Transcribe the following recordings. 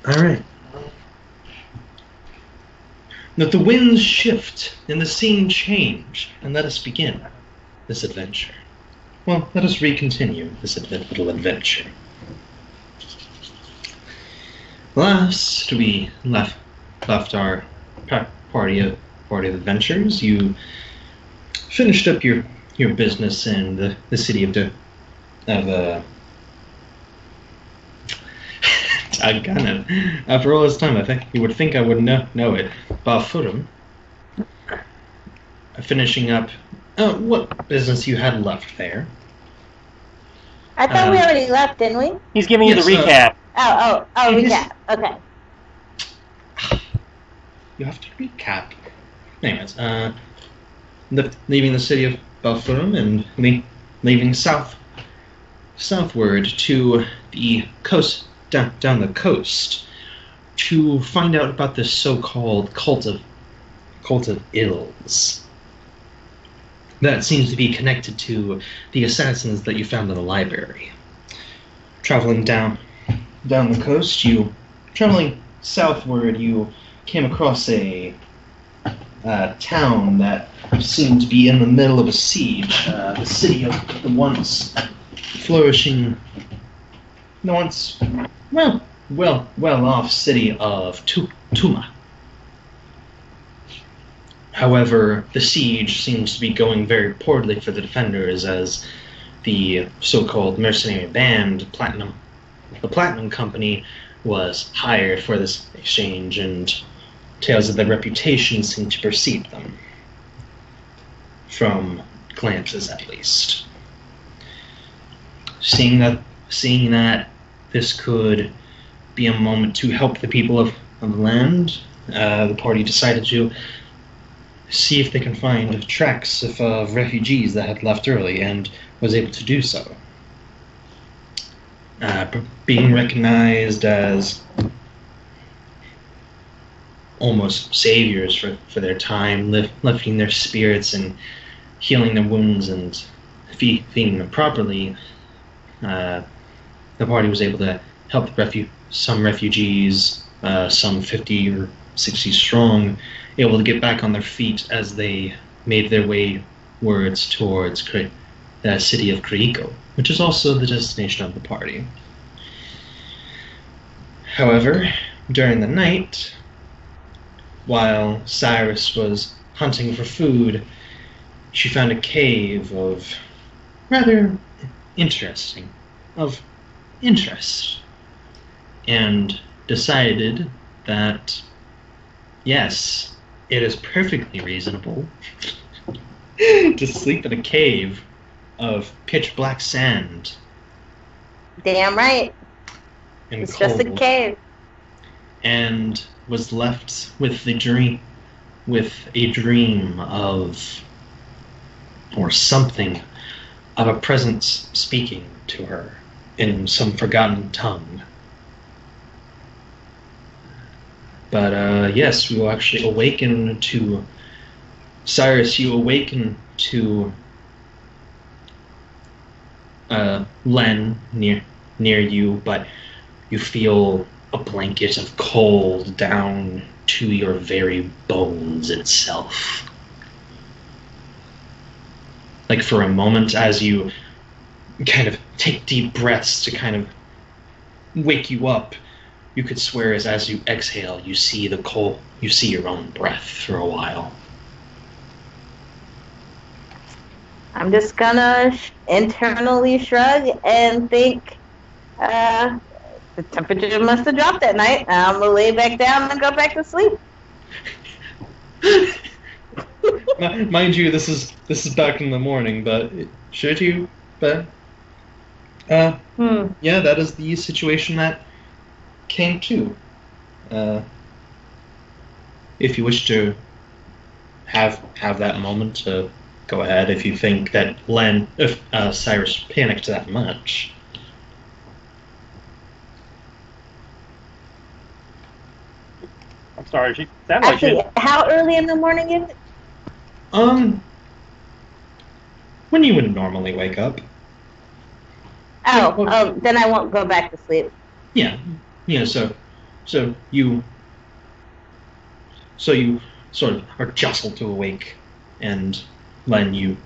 All right. Let the winds shift and the scene change, and let us begin this adventure. Well, let us recontinue this little adventure. Last, we left our party of adventures. You finished up your business in the city of Doggone it. After all this time, I think you would think I would know it. Bafurum. Finishing up what business you had left there. I thought we already left, didn't we? He's giving you the recap. Recap. Okay. You have to recap. Anyways, leaving the city of Bafurum and leaving southward to the coast, down the coast, to find out about this so-called cult of ills that seems to be connected to the assassins that you found in the library. Traveling down the coast, traveling southward, you came across a town that seemed to be in the middle of a siege. The city of the once flourishing, well-off city of Tuma. However, the siege seems to be going very poorly for the defenders, as the so-called mercenary band, the Platinum Company, was hired for this exchange, and tales of their reputation seem to precede them, from glances at least. Seeing that this could be a moment to help the people of the land, the party decided to see if they can find tracks of refugees that had left early, and was able to do so. Being recognized as almost saviors for their time, lifting their spirits and healing their wounds and feeding them properly, the party was able to help some refugees, some 50 or 60 strong, able to get back on their feet as they made their way towards the city of Kriiko, which is also the destination of the party. However, during the night, while Cyrus was hunting for food, she found a cave of rather interest, and decided that, yes, it is perfectly reasonable to sleep in a cave of pitch black sand. Damn right. It's just a cave. And was left with a dream of, or something, of a presence speaking to her in some forgotten tongue. But yes, we will actually awaken to Cyrus. You awaken to Len near you, but you feel a blanket of cold down to your very bones itself. Like for a moment, as you kind of take deep breaths to kind of wake you up, you could swear as you exhale, you see the cold, you see your own breath for a while. I'm just gonna internally shrug and think the temperature must have dropped that night. I'm gonna lay back down and go back to sleep. Mind you, this is back in the morning, but should you? But yeah, that is the situation that came to. If you wish to have that moment, to go ahead. If you think that Cyrus panicked that much. I'm sorry, she sounded like Actually, how early in the morning is it? When you would normally wake up. Oh, then I won't go back to sleep. Yeah, so So you sort of are jostled to awake, and Len, you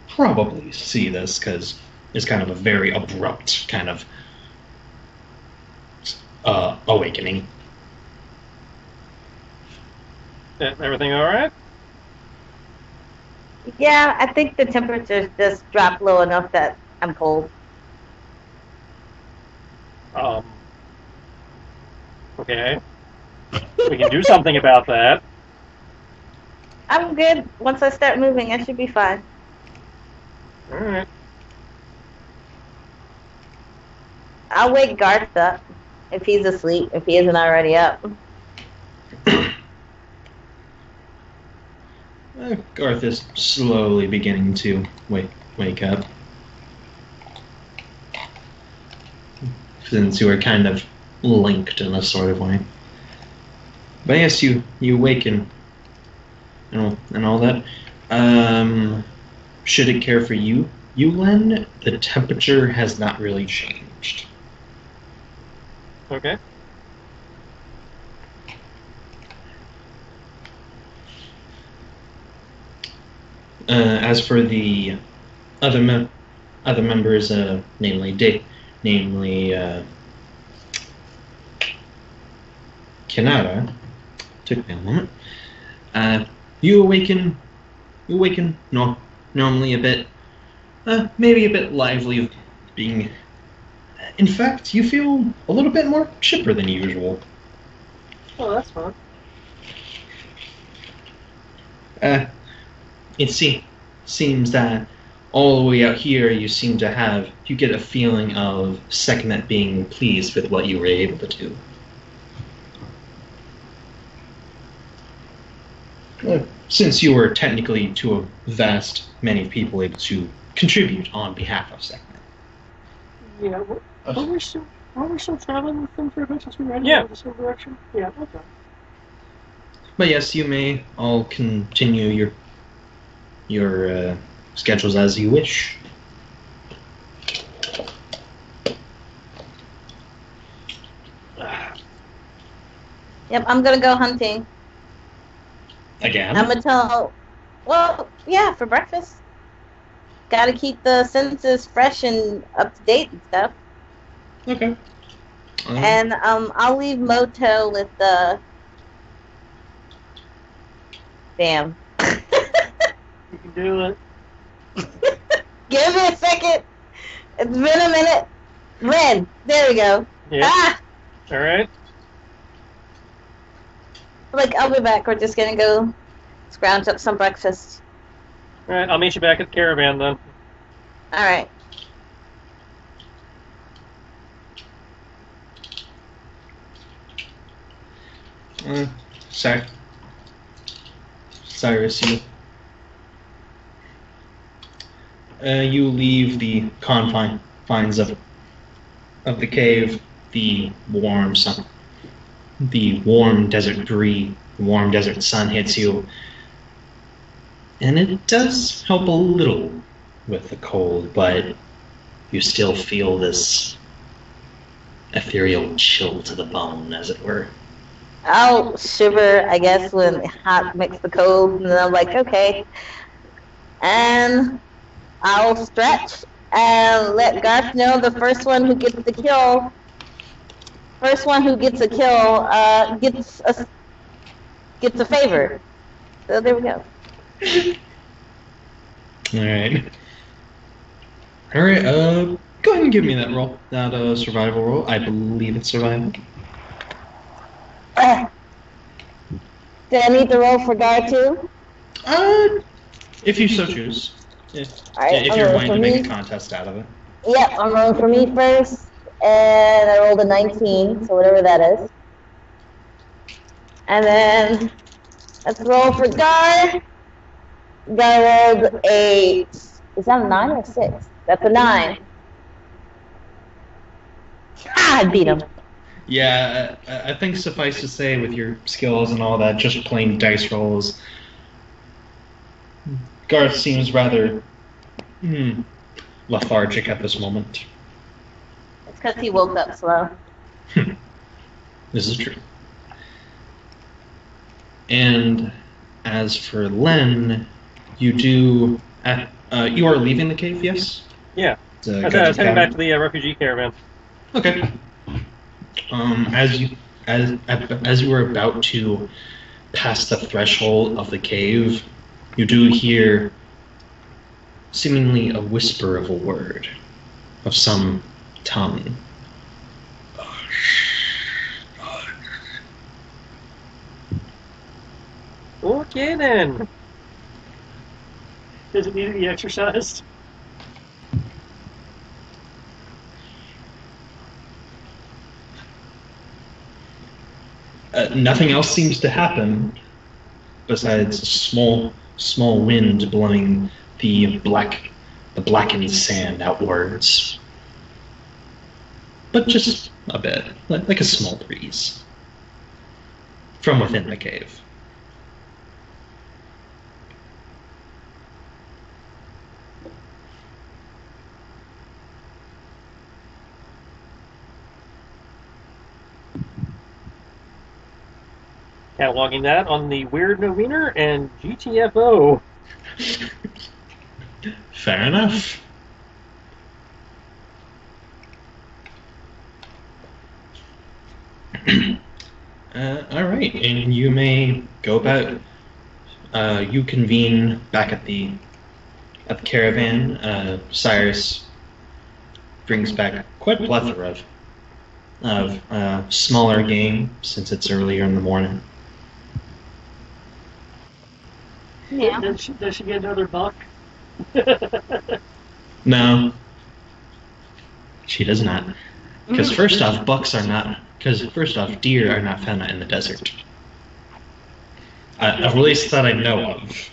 probably see this because it's kind of a very abrupt kind of awakening. Everything all right? Yeah, I think the temperature's just dropped low enough that I'm cold. Okay. We can do something about that. I'm good. Once I start moving, I should be fine. All right. I'll wake Garth up if he's asleep, if he isn't already up. Garth is slowly beginning to wake up. Since you are kind of linked in a sort of way. But yes, you awaken and all that. Should it care for you, Len, the temperature has not really changed. Okay. As for the other members, namely Kinara, took me a moment. You awaken normally a bit, maybe a bit lively of being. In fact, you feel a little bit more chipper than usual. Oh, that's fun. It seems that all the way out here you get a feeling of second being pleased with what you were able to do. Since you were technically to a vast many people able to contribute on behalf of Second. Yeah, we're we still traveling with them for a bit since we ran Yeah. in the same direction? Yeah, okay. But yes, you may all continue your schedules as you wish. Yep, I'm gonna go hunting. Again? I'm gonna tell. Well, yeah, for breakfast. Gotta keep the senses fresh and up to date and stuff. Okay. And I'll leave Moto with the. Damn. You can do it. Give me a second. It's been a minute. Ren, there we go. Yeah. Ah! All right. Look, I'll be back. We're just gonna go scrounge up some breakfast. All right. I'll meet you back at the caravan then. All right. Cyrus, you leave the confines of the cave. The warm sun, the warm desert breeze, the warm desert sun hits you, and it does help a little with the cold, but you still feel this ethereal chill to the bone, as it were. I'll shiver, I guess, when hot mixed with cold, and then I'm like, okay. And I'll stretch and let Garth know the first one who gets a kill gets a favor. So there we go. All right. Go ahead and give me that roll, that survival roll. I believe it's survival. Do I need to roll for Garth too? If you so choose. Alright, If you're willing to make a contest out of it. Yep, I'm rolling for me first, and I rolled a 19, so whatever that is. And then let's roll for Gar. Gar rolled a. Is that a 9 or 6? That's a 9. Ah, I beat him. Yeah, I think suffice to say, with your skills and all that, just plain dice rolls, Garth seems rather lethargic at this moment. It's because he woke up slow. This is true. And as for Len, you are leaving the cave, yes? Yeah. To I go was to heading the back to the refugee caravan. Okay. As you were about to pass the threshold of the cave, you do hear seemingly a whisper of a word of some tongue. Okay then. Does it need to be exercised? Nothing else seems to happen besides a small wind blowing the blackened sand outwards. But just a bit, like a small breeze from within the cave. Cataloging that on the Weird Novena and GTFO. Fair enough. All right, and you may go about. You convene back at the caravan. Cyrus brings back quite a plethora of smaller game since it's earlier in the morning. Yeah. Does she get another buck? No, she does not. Because first off, deer are not found in the desert. At least that I know of.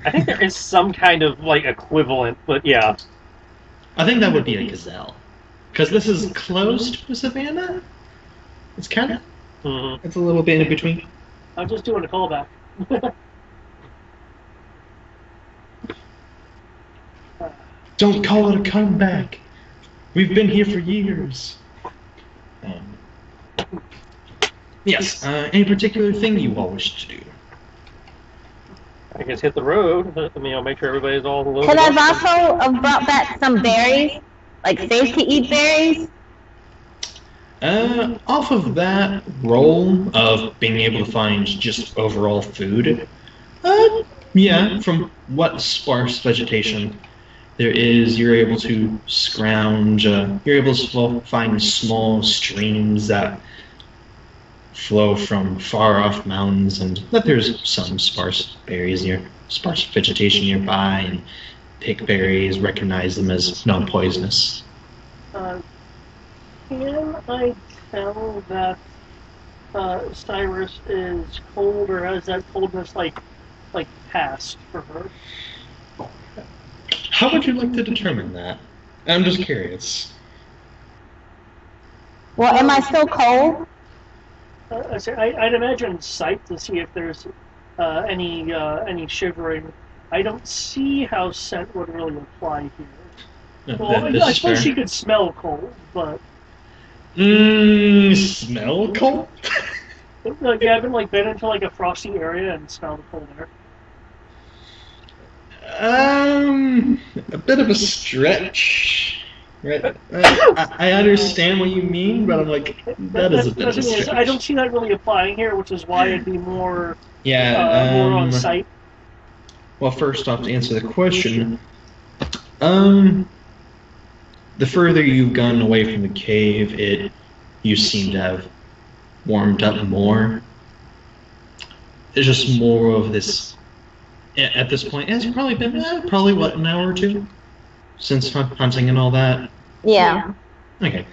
I think there is some kind of like equivalent, but yeah. I think that would be a gazelle. Because this is close to a savanna. It's kind of. Mm-hmm. It's a little bit in between. I'm just doing a callback. Don't call it a comeback. We've been here for years. Yes. Any particular thing you all wish to do? I guess hit the road. Make sure everybody's all loaded Could up. I've also brought back some berries, like safe to eat berries? Off of that roll of being able to find just overall food, yeah, from what sparse vegetation there is, you're able to scrounge, you're able to find small streams that flow from far off mountains, and that there's some sparse vegetation nearby, and pick berries, recognize them as non-poisonous. Can I tell that Cyrus is cold, or has that coldness like passed for her? How would you like to determine that? I'm just curious. Well, am I still cold? I'd imagine sight to see if there's any shivering. I don't see how scent would really apply here. Well, I suppose she could smell cold, but smell cold? yeah, I've been into a frosty area and smell the cold air. A bit of a stretch. Right. I understand what you mean, but I'm like, that is a bit of a stretch. I don't see that really applying here, which is why it'd be more more on site. Well, first off, to answer the question, the further you've gone away from the cave, you seem to have warmed up more. There's just more of this. At this point, it's probably been an hour or two since hunting and all that. Yeah. Okay.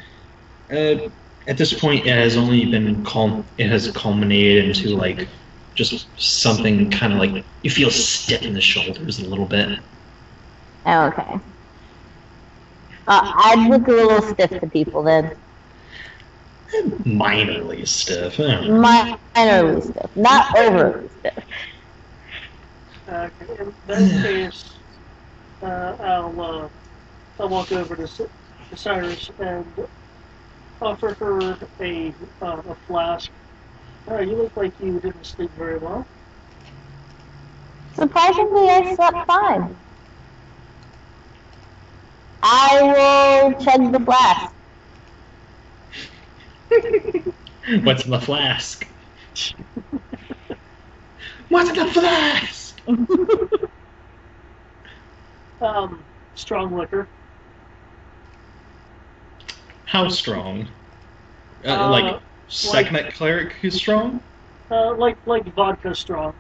At this point, it has only been It has culminated into just something kind of like you feel stiff in the shoulders a little bit. Oh, okay. I'd look a little stiff to people then. Minorly stiff. Minorly stiff, not overly stiff. Okay, in that case, I'll walk over to Cyrus and offer her a flask. You look like you didn't sleep very well. Surprisingly, I slept fine. I will chug the flask. What's in the flask? What's in the flask? Strong liquor. How strong? Like Sekhmet cleric who's strong? Like vodka strong.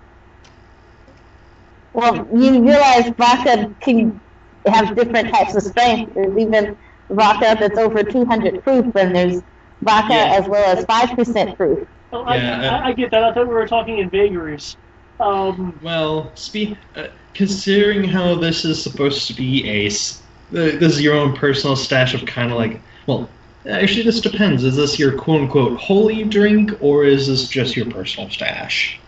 Well, you realize vodka can have different types of strength. There's even vodka that's over 200 proof, and there's vodka as well as 5% proof. Oh, I get that. I thought we were talking in vagaries. Well, considering how this is supposed to be this is your own personal stash of kind of like, well, actually this depends. Is this your quote-unquote holy drink, or is this just your personal stash?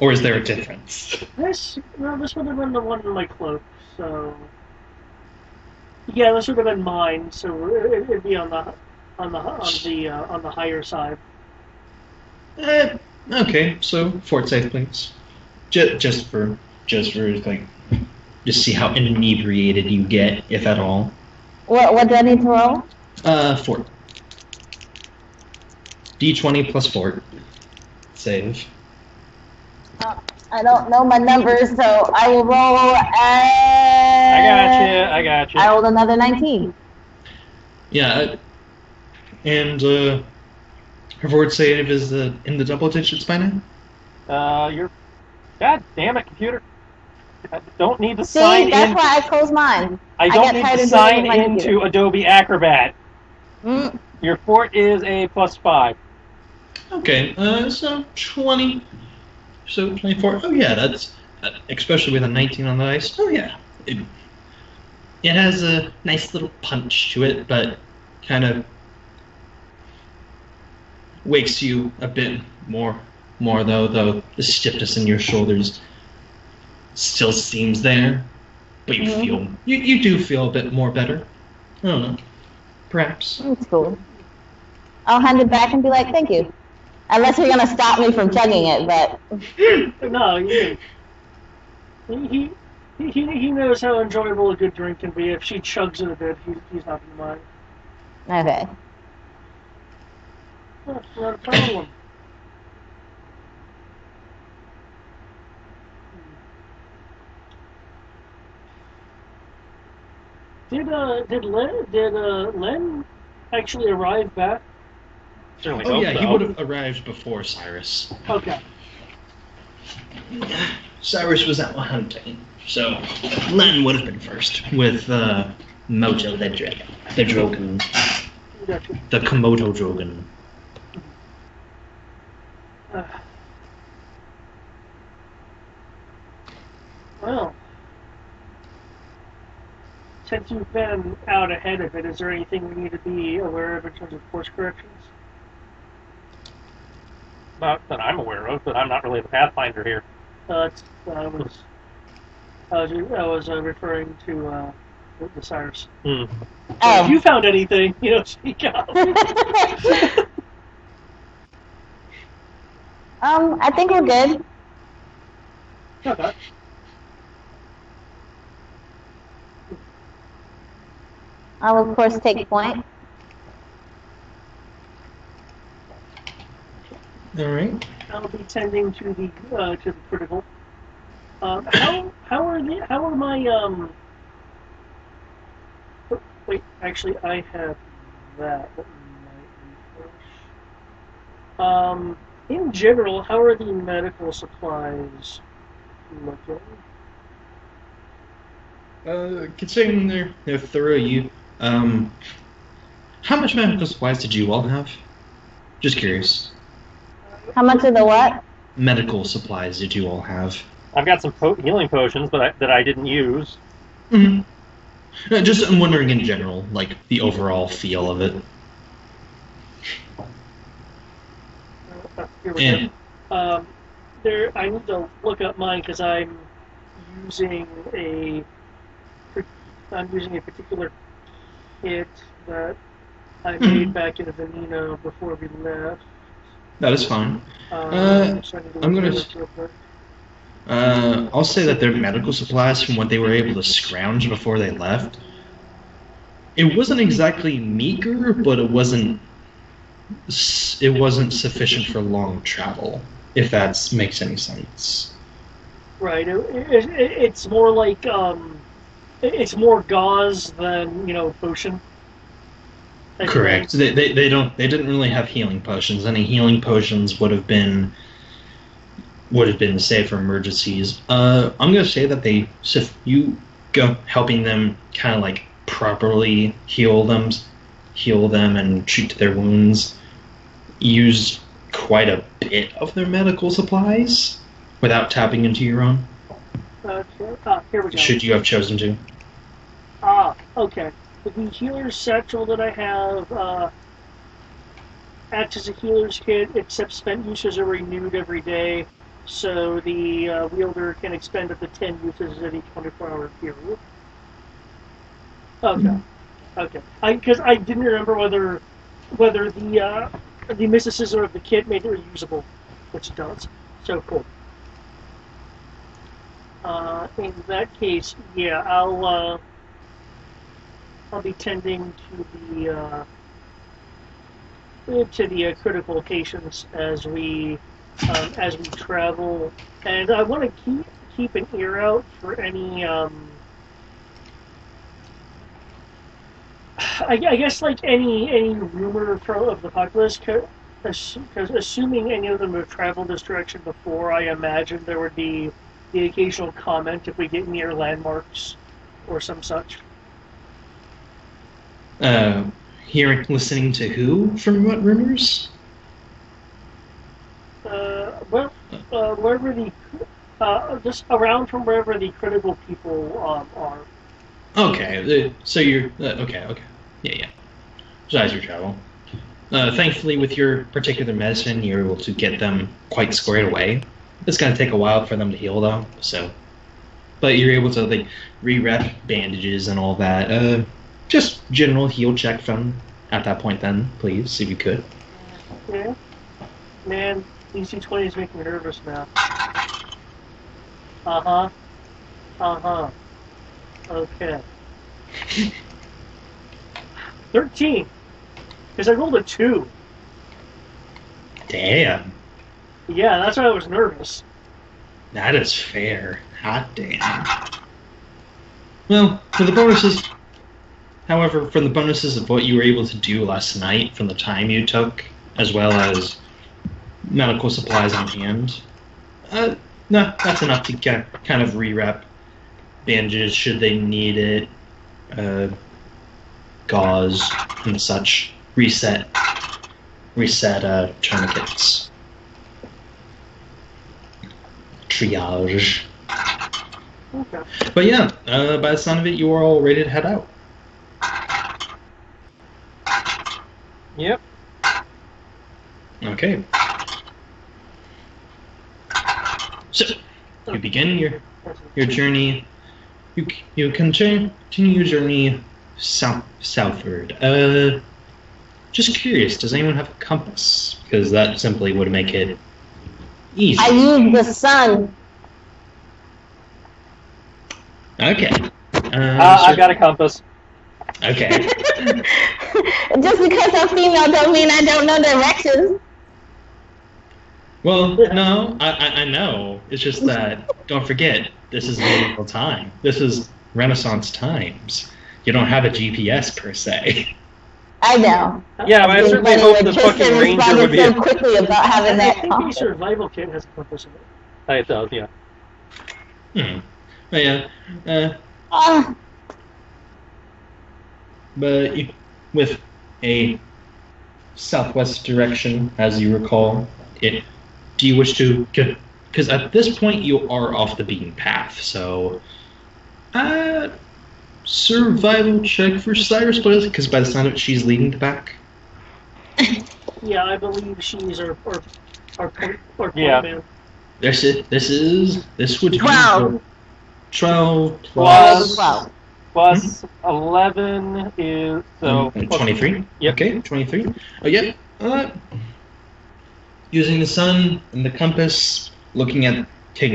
Or is there a difference? This would have been the one in my cloak, so... Yeah, this would have been mine, so it'd be on the higher side. Okay, so fort safe, please. Just for like, just see how inebriated you get, if at all. What do I need to roll? Fort. D20 plus fort. Save. I don't know my numbers, so I will roll. I got you. I rolled another 19. Yeah, and her fort save is in the double digits by now. You're. God damn it, computer! I don't need to See, sign that's in. why I closed mine. I don't need to sign into Adobe Acrobat. Mm. Your fort is a +5. Okay, so 20. So 24. Oh yeah, that's especially with a 19 on the dice. Oh yeah, it has a nice little punch to it, but kind of wakes you a bit more though the stiffness in your shoulders still seems there, but you do feel a bit more better. I don't know, perhaps. That's cool. I'll hand it back and be like, thank you. Unless you're gonna stop me from chugging it, but No, he knows how enjoyable a good drink can be. If she chugs it a bit, he's not gonna mind. okay. That's not a problem. Did Len actually arrive back? Certainly Oh hope yeah, so. he would have arrived before Cyrus. Okay. Cyrus was out hunting, so Len would have been first with Moto the Drogon, Gotcha. the Komodo Drogon. Well, since you've been out ahead of it, is there anything we need to be aware of in terms of course corrections? Not that I'm aware of, but I'm not really the Pathfinder here. I was referring to the Cyrus. Hmm. If you found anything, speak up. I think we're good. Okay. I will of course take point. All right. I'll be tending to the critical. How are my Wait, actually, I have that. That might refresh. In general, how are the medical supplies looking? Considering they're thorough, how much medical supplies did you all have? Just curious. How much of the what? Medical supplies did you all have? I've got some healing potions, but that I didn't use. Mm-hmm. Just I'm wondering in general, like the overall feel of it. Here we go. I need to look up mine because I'm using a particular kit that I made back in Venina before we left. That is fine. So I need to I'm look gonna. that up real quick. I'll say that their medical supplies, from what they were able to scrounge before they left, it wasn't exactly meager, but it wasn't sufficient for long travel. If that makes any sense. Right. It's more like it's more gauze than potion. Correct. They didn't really have healing potions. Any healing potions would have been saved for emergencies. I'm gonna say that you go helping them kind of like properly heal them and treat to their wounds. Used quite a bit of their medical supplies without tapping into your own. Here we go. Should you have chosen to? Okay. The healer's satchel that I have acts as a healer's kit, except spent uses are renewed every day, so the wielder can expend up to 10 uses at each 24-hour period. Okay. Okay. Because I didn't remember whether the mysticism of the kit made it reusable, which it does. So cool. In that case, yeah, I'll be tending to the critical patients as we travel, and I want to keep an ear out for any I guess like any rumor of the populace, because assuming any of them have traveled this direction before, I imagine there would be the occasional comment if we get near landmarks or some such. Listening to who? From what rumors? Wherever just around from wherever the critical people are. Okay, so you're okay. Yeah. So as you travel, thankfully, with your particular medicine, you're able to get them quite squared away. It's gonna take a while for them to heal, though. But you're able to like re-rep bandages and all that. Just general heal check from at that point, then, please, if you could. Yeah. Man, these D20s make me nervous now. Okay. 13. Because I rolled a 2. Damn. Yeah, that's why I was nervous. That is fair. Hot damn. Well, for the bonuses... However, from the bonuses of what you were able to do last night, from the time you took, as well as medical supplies on hand, no, that's enough to kind of re-rep bandages should they need it, gauze and such, reset tourniquets, triage. Okay. But yeah, by the sound of it, you are all ready to head out. Yep. Okay. So you begin your journey. You continue your journey southward. Just curious, does anyone have a compass? Because that simply would make it easy. I use the sun. Okay. I've got a compass. Okay. Just because I'm female don't mean I don't know directions. Well, no, I know. It's just that, don't forget, this is medieval time. This is Renaissance times. You don't have a GPS per se. I know. Yeah, but I certainly hope the fucking ranger would be. So quickly about having I that think the survival kit has a compass in it. It does, yeah. But yeah, but with a southwest direction, as you recall, do you wish to? Because at this point you are off the beaten path. So, survival check for Cyrus, because by the sound of it, she's leading the pack. Yeah, I believe she's our Yeah. man. This would be 12. 12 plus 12. plus 11 is... So 23? Yep. Okay, 23. Oh, yeah. Using the sun and the compass, taking a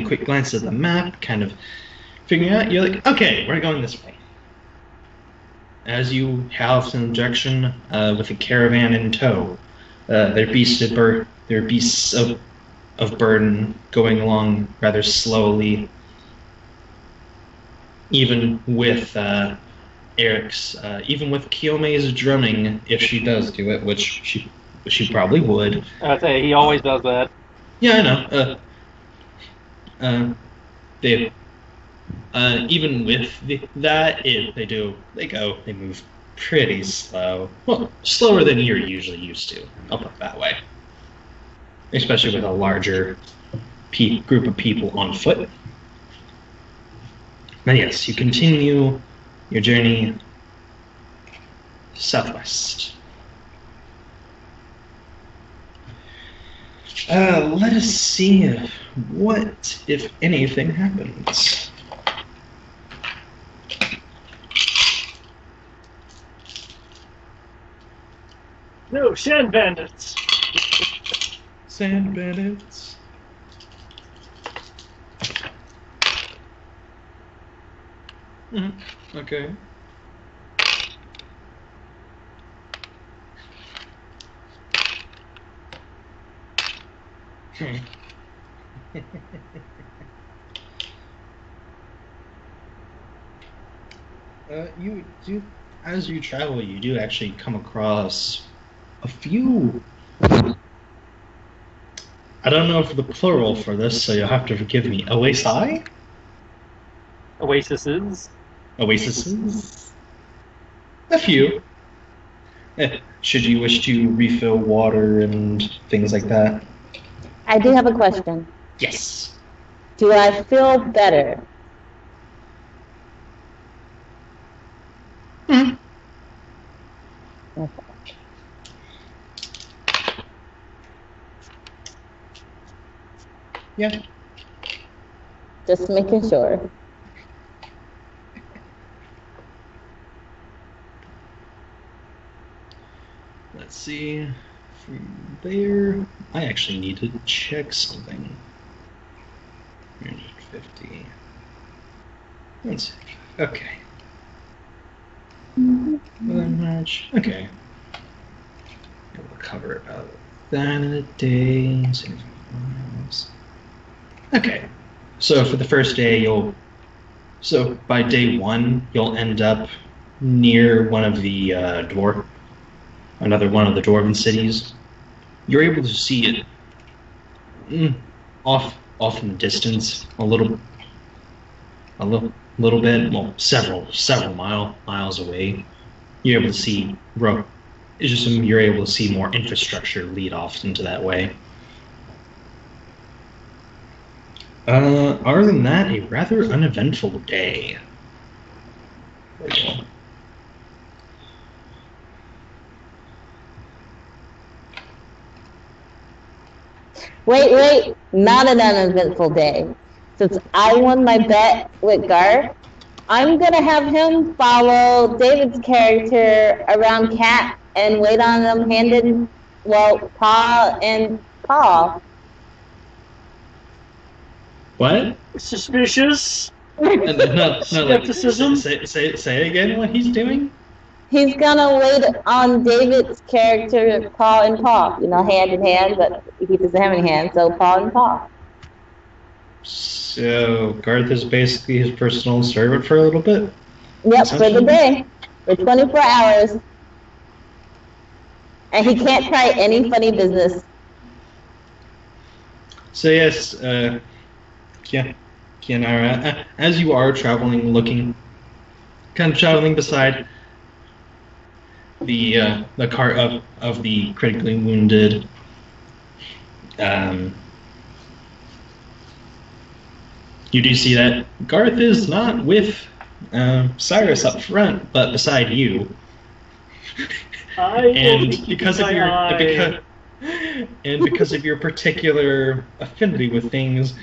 quick glance at the map, kind of figuring out, you're like, okay, we're going this way. As you have some direction with a caravan in tow, their beasts of burden going along rather slowly, even with even with Kiyome's drumming, if she does do it, which she probably would. I'd say he always does that. Yeah, I know. They even with they move pretty slow. Well, slower than you're usually used to. I'll put it that way. Especially with a larger group of people on foot. But yes, you continue your journey southwest. Let us see if anything happens. No, sand bandits. Sand bandits. Okay. You do, as you travel, you do actually come across a few. I don't know for the plural for this, so you'll have to forgive me. Oasis? Oases. Oases? A few. Should you wish to refill water and things like that? I do have a question. Yes. Do I feel better? Hmm. Okay. Yeah. Just making sure. Let's see. From there, I actually need to check something. 150. Let's see. Okay. Match. Okay. We'll cover about that in a day. Okay. So for the first day, by day one, you'll end up near one of the another one of the dwarven cities. You're able to see it off in the distance, a little bit, well, several miles away. You're able to see you're able to see more infrastructure lead off into that way. Other than that, a rather uneventful day. Wait, not an uneventful day. Since I won my bet with Garth, I'm gonna have him follow David's character around Cat and wait on them paw and paw. What? Suspicious. No, Skepticism. Say again what he's doing? He's gonna wait on David's character, paw and paw. Hand in hand, but he doesn't have any hands, so paw and paw. So Garth is basically his personal servant for a little bit? Yep, for the day. For 24 hours. And he can't try any funny business. So yes, Kianara, as you are traveling, traveling beside the cart of the critically wounded, you do see that Garth is not with Cyrus up front, but beside you. Because of your particular affinity with things,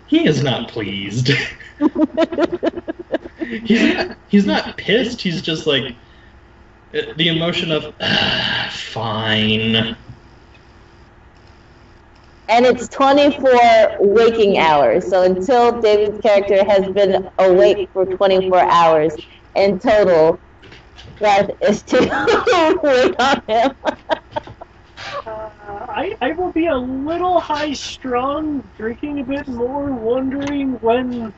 he is not pleased. he's not pissed. He's just like the emotion of fine. And it's 24 waking hours. So until David's character has been awake for 24 hours in total, Garth is to wait on him. I will be a little high-strung, drinking a bit more, wondering when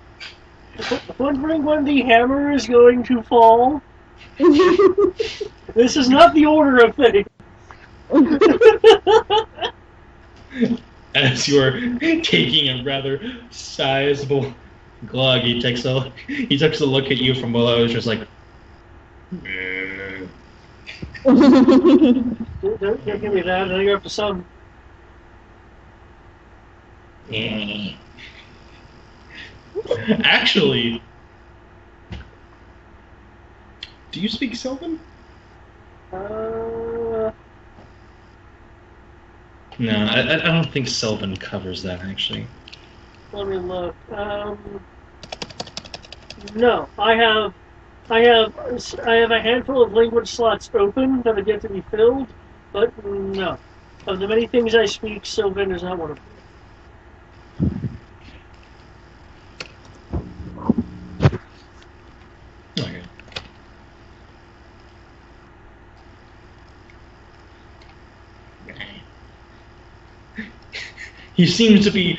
the hammer is going to fall. This is not the order of things. As you're taking a rather sizable glug, he takes a look at you from below. He's just like, Don't give me that. I go up to some. Actually, do you speak Sylvan? No, I don't think Sylvan covers that, actually. Let me look. No, I have a handful of language slots open that have yet to be filled, but no. Of the many things I speak, Sylvan is not one of them. Okay. He seems to be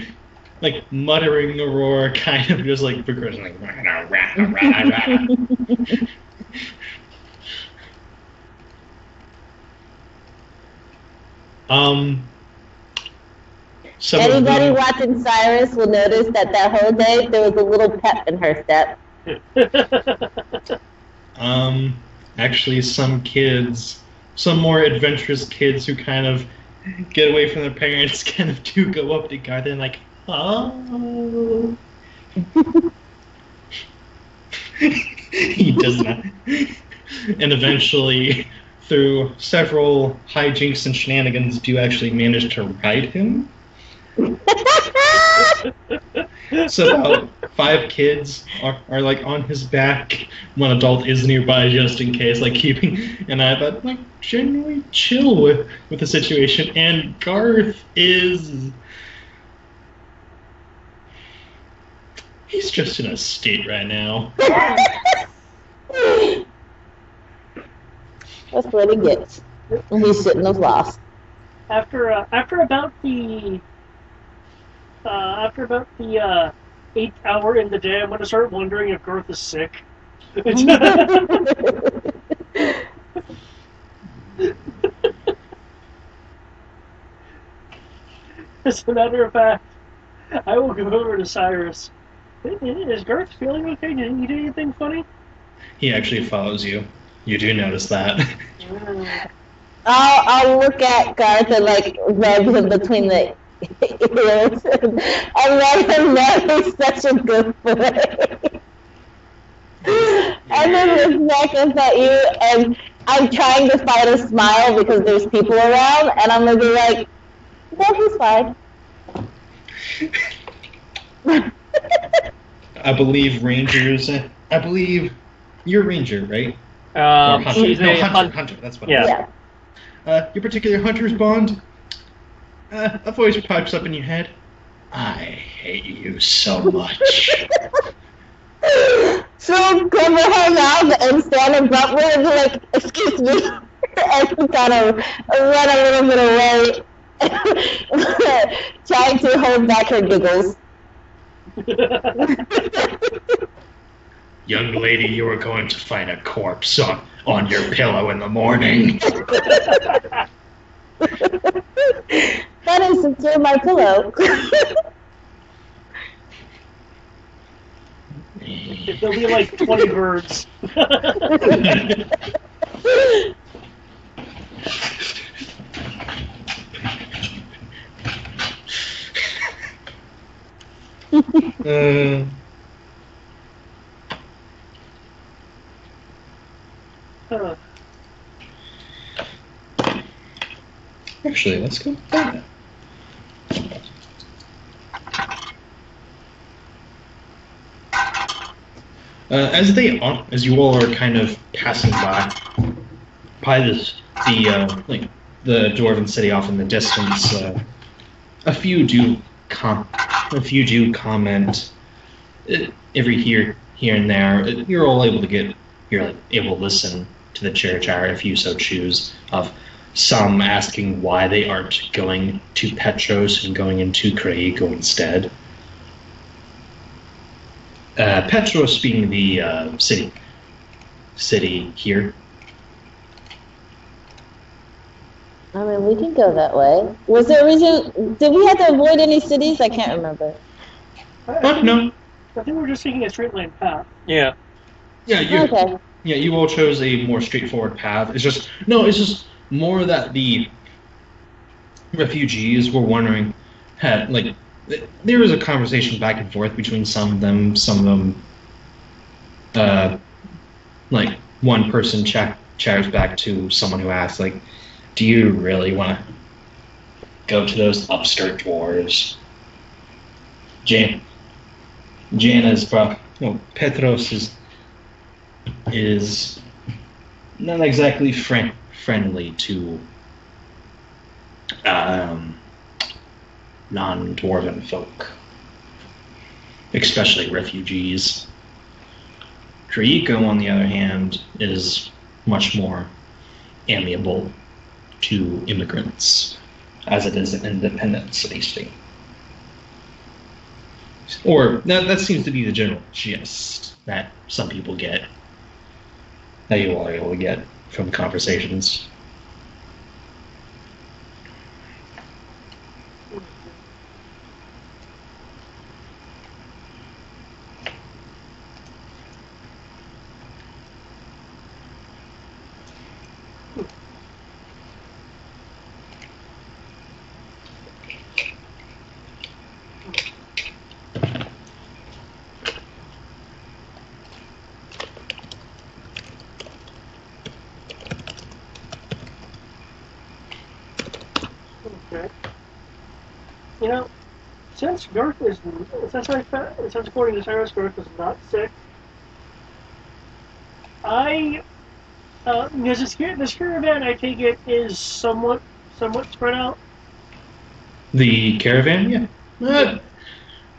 like muttering a roar, kind of just like progressing, like rah, rah, rah, rah. Anybody watching Cyrus will notice that whole day there was a little pep in her step. Actually, some more adventurous kids who kind of get away from their parents kind of do go up to Garth and like, oh. He does not. And eventually, through several hijinks and shenanigans, do actually manage to ride him. So about 5 kids are like on his back. One adult is nearby just in case, like keeping an eye, but like generally chill with the situation. And Garth he's just in a state right now. That's what he gets. He shouldn't have lost. After about the 8th hour in the day, I'm going to start wondering if Garth is sick. As a matter of fact, I will go over to Cyrus. Is Garth feeling okay? Did he do anything funny? He actually follows you. You do notice that. I'll look at Garth and like rub him between the ears and let him know he's such a good boy. And then look back up at you, and I'm trying to fight a smile because there's people around, and I'm gonna be like, no, he's fine. I believe you're a ranger, right? She's a hunter. That's what. Yeah. Your particular hunter's bond. A voice pipes up in your head. I hate you so much. So cover her mouth and stand abruptly and be like, excuse me, and kind of run a little bit away, trying to hold back her giggles. Young lady, you are going to find a corpse on your pillow in the morning. That is secure my pillow. There'll be like 20 birds. Actually, let's go find it. As you all are kind of passing by the dwarven city off in the distance, a few do comment every here and there. You're able to listen to the church hour if you so choose, of some asking why they aren't going to Petros and going into Kraiko instead. Petros being the city here. I mean, we can go that way. Was there a reason? Did we have to avoid any cities? I can't remember. No. I think we're just taking a straight line path. Yeah. Okay. Yeah, you all chose a more straightforward path. It's just more that the refugees were wondering, there was a conversation back and forth between some of them, one person chatters back to someone who asks, do you really want to go to those upstart dwarves? Jana's Petros is not exactly friendly to non-dwarven folk, especially refugees. Kraiko, on the other hand, is much more amiable to immigrants, as it is an independent city-state. Or that seems to be the general gist that some people get, that you all are able to get from conversations. Since according to Cyrus, Garth is not sick, because this caravan, I take it, is somewhat spread out. The caravan, yeah,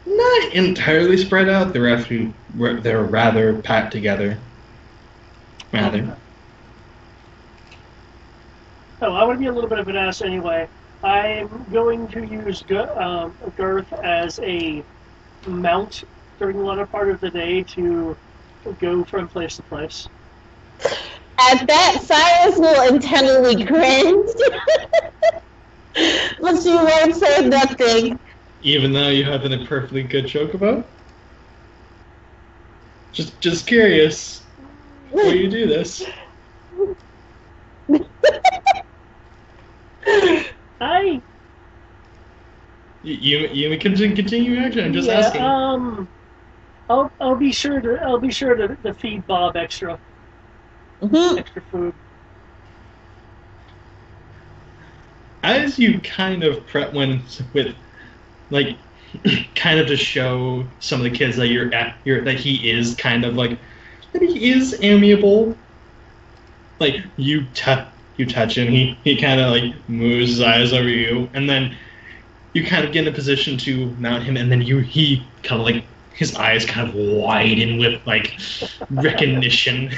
not entirely spread out. They're rather packed together. Rather. Oh, I would be a little bit of an ass anyway. I'm going to use Garth as a mount during the latter part of the day to go from place to place. At that, Cyrus will internally cringe, but she won't say nothing. Even though you have a perfectly good joke about? Just curious. Why you do this? You can continue actually. I'm just asking. I'll be sure to feed Bob extra extra food. As you kind of prep with kind of to show some of the kids that that he is kind of that he is amiable. You touch him, he kind of moves his eyes over you, and then you kind of get in a position to mount him, and then he kind of his eyes kind of widen with recognition.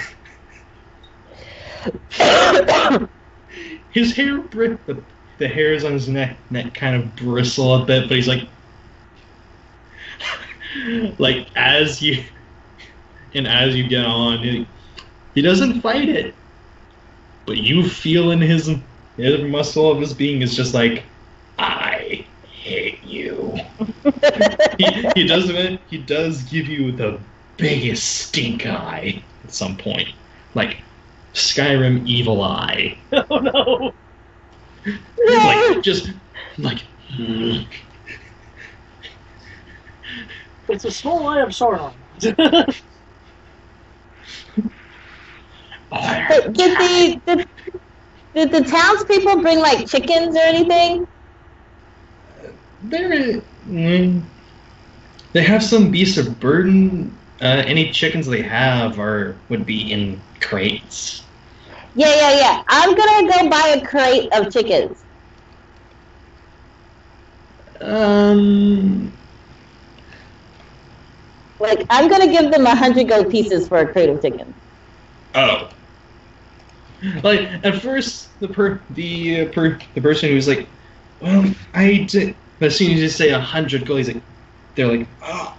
His hair, the hairs on his neck kind of bristle a bit, but he's as you get on, he doesn't fight it, but you feel in his muscle of his being is just I hate you. he does give you the biggest stink eye at some point, Skyrim evil eye. Oh no! It's a small eye of Sauron. Did the townspeople bring chickens or anything? They have some beasts of burden. Any chickens they have would be in crates. Yeah. I'm gonna go buy a crate of chickens. Like, I'm gonna give them 100 gold pieces for a crate of chickens. Oh. Like, at first, the person who's like, well, I did. But as soon as you say 100 gold, they're like, oh.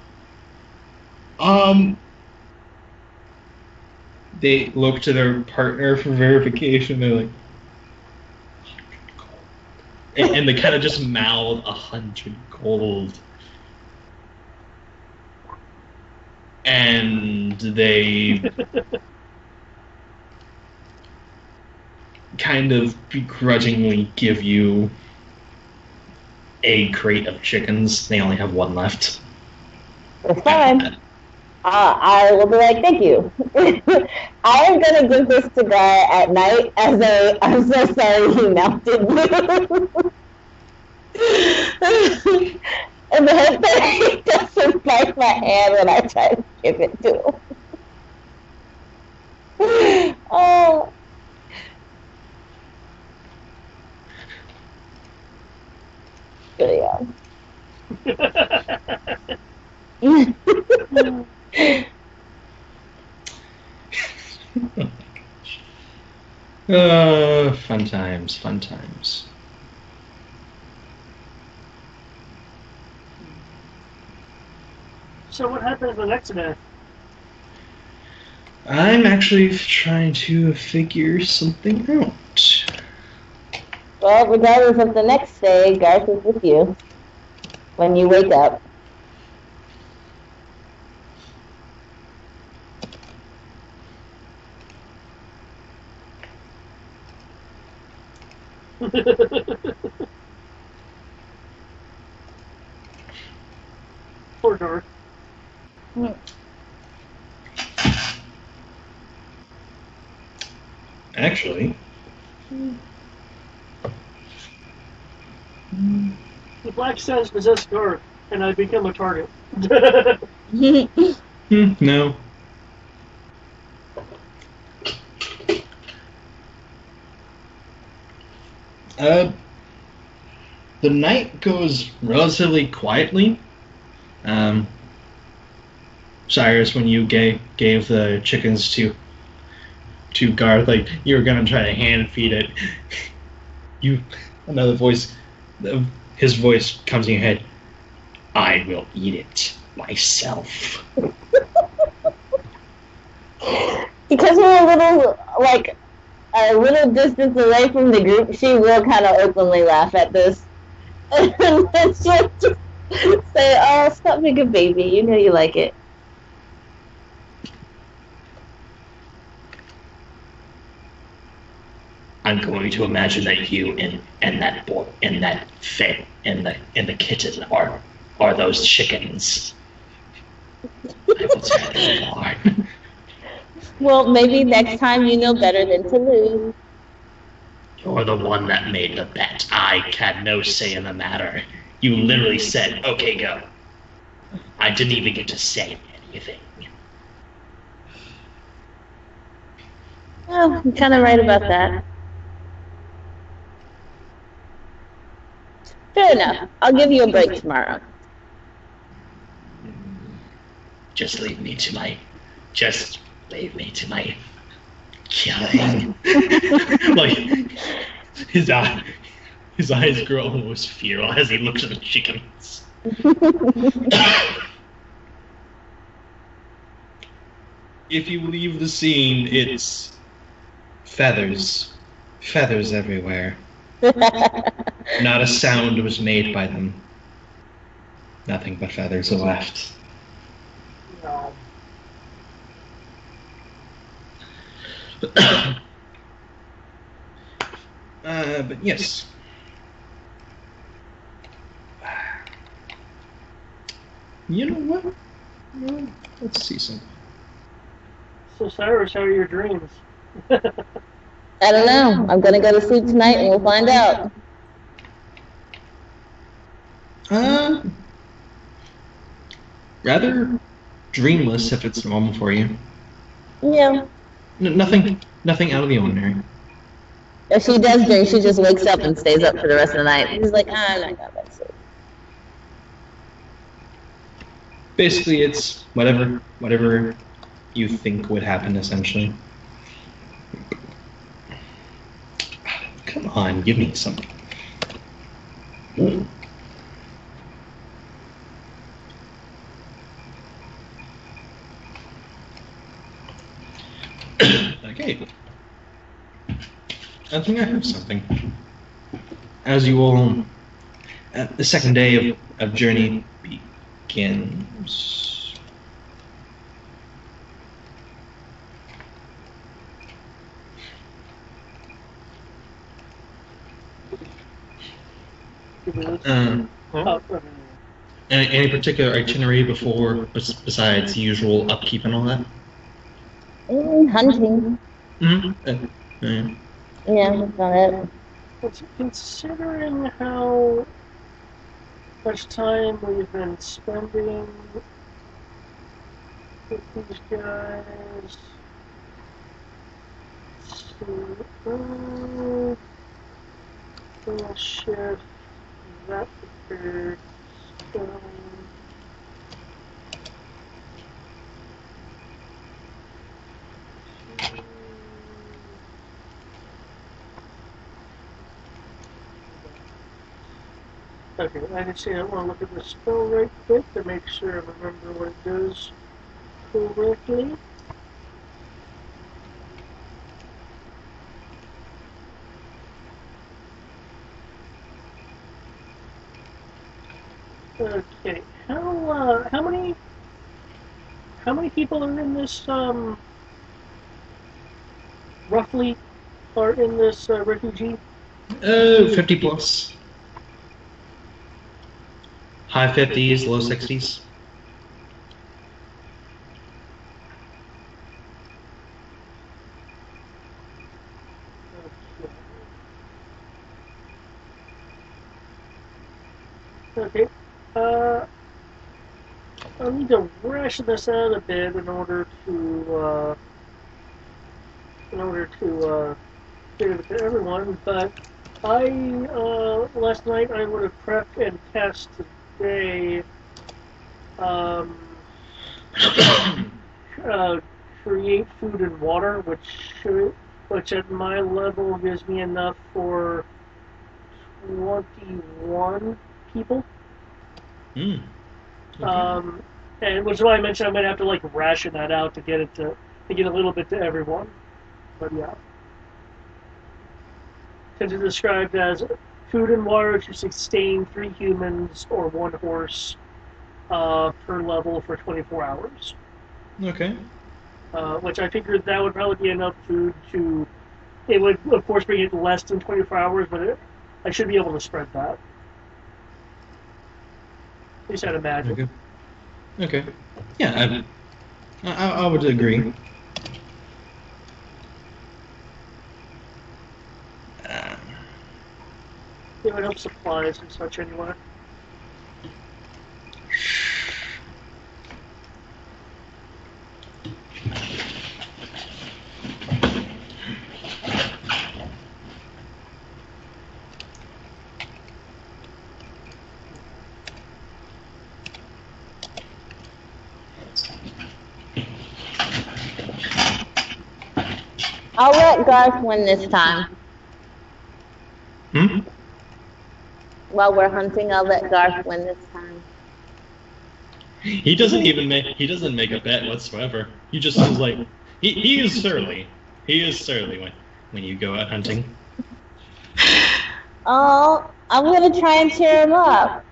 They look to their partner for verification. They're like, 100 gold. And they kind of just mouth 100 gold. And they kind of begrudgingly give you a crate of chickens. They only have one left. It's fine. I will be like, thank you. I am going to give this to Guy at night as I'm so sorry he melted you. And the hope that he doesn't bite my hand when I try to give it to him. Oh. But yeah. Fun times. So what happens the next day? I'm actually trying to figure something out. Well, regardless of the next day, Garth is with you when you wake up. Poor Garth. Actually, The Black says possess Garth, and I become a target. no. The night goes relatively quietly. Cyrus, when you gave the chickens to Garth, like you were gonna try to hand feed it, another voice, his voice comes in your head. I will eat it myself. Because we're a little distance away from the group, she will kind of openly laugh at this. And then she'll just say, oh, stop being a baby. You know you like it. I'm going to imagine that you and that boy and that Finn and the kitten are those chickens. I will tear them apart. Well, maybe next time you know better than to lose. You're the one that made the bet. I had no say in the matter. You literally said, okay, go. I didn't even get to say anything. Oh, you're kind of right about that. Fair enough. I'll give you a break tomorrow. Just leave me to my killing. Like his eyes grow almost feral as he looks at the chickens. If you leave the scene, it's feathers everywhere. Not a sound was made by them. Nothing but feathers are left. No. But yes. You know what? Well, let's see something. So Cyrus, how are your dreams? I don't know. I'm going to go to sleep tonight and we'll find out. Rather dreamless if it's normal for you. Yeah. Nothing out of the ordinary. If she does drink, she just wakes up and stays up for the rest of the night. She's like, I'm not going back to sleep. Basically, it's whatever you think would happen, essentially. Come on, give me something. Okay. I think I have something. As you all, the second day of journey begins. Any particular itinerary besides the usual upkeep and all that? Hunting. Mm-hmm. Yeah, that's about it. Considering how much time we've been spending with these guys, we'll shift that prepared stone. Okay, I can see I want to look at the spell right quick to make sure I remember what it does correctly. Okay, how many people are in this roughly are in this refugee? 50 plus. High 50s, low 60s. Okay. I need to ration this out a bit in order to give it to everyone, but last night I would have prepped and cast today create food and water, which at my level gives me enough for 21 people. Okay. And which is why I mentioned I'm gonna have to like ration that out to get a little bit to everyone. But yeah. Since it's described as food and water to sustain 3 humans or 1 horse per level for 24 hours. Okay. Which I figured that would probably be enough food to. It would, of course, bring it less than 24 hours, but I should be able to spread that. At least I'd imagine. Okay. Yeah, I would agree. It would help supplies and such anyway. I'll let Garth win this time. While we're hunting, I'll let Garth win this time. He doesn't make a bet whatsoever. He just is like he is surly. He is surly when you go out hunting. Oh, I'm gonna try and cheer him up.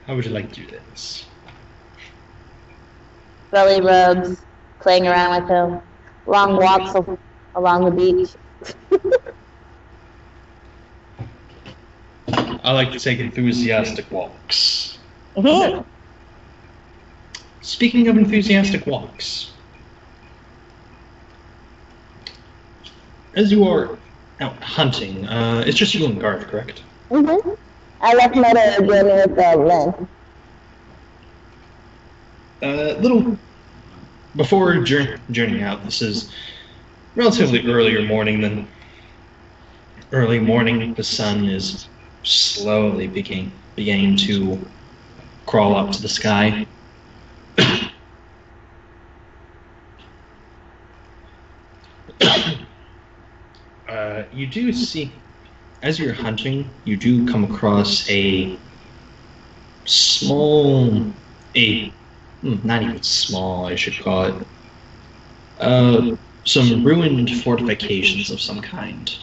How would you like to do this? Belly rubs, playing around with him, long walks along the beach. I like to take enthusiastic walks. speaking of enthusiastic walks, as you are out hunting, it's just you and Garth, correct? Mm-hmm. I left Meta again with Len. Little before journeying out, this is relatively earlier morning than early morning. The sun is slowly beginning to crawl up to the sky. You do see, as you're hunting, you do come across a small, not even small, I should call it, some ruined fortifications of some kind.